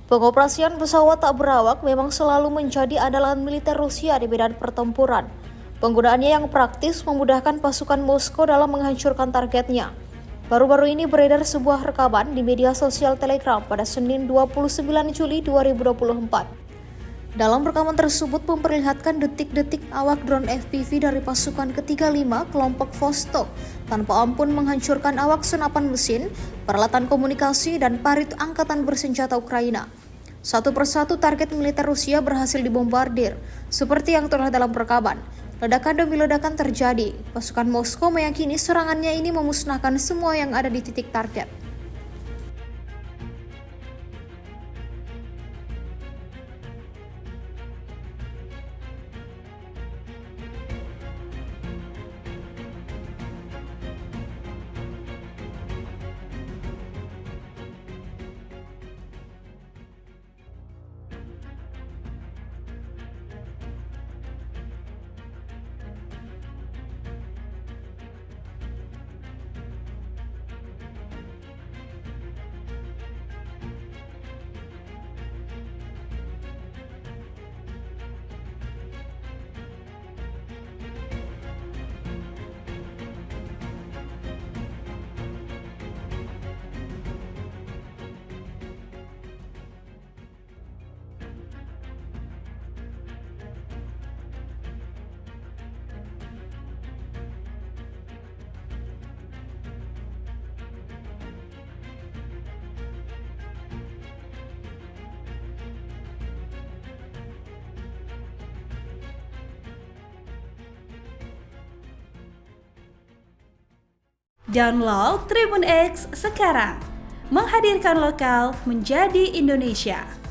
Pengoperasian pesawat tak berawak memang selalu menjadi andalan militer Rusia di medan pertempuran. Penggunaannya yang praktis memudahkan pasukan Moskow dalam menghancurkan targetnya. Baru-baru ini beredar sebuah rekaman di media sosial Telegram pada Senin 29 Juli 2024. Dalam rekaman tersebut memperlihatkan detik-detik awak drone FPV dari pasukan ke-35 kelompok Vostok tanpa ampun menghancurkan awak senapan mesin, peralatan komunikasi, dan parit angkatan bersenjata Ukraina. Satu persatu target militer Rusia berhasil dibombardir, seperti yang terlihat dalam rekaman. Ledakan demi ledakan terjadi. Pasukan Moskow meyakini serangannya ini memusnahkan semua yang ada di titik target. Download Tribun X sekarang, menghadirkan lokal menjadi Indonesia.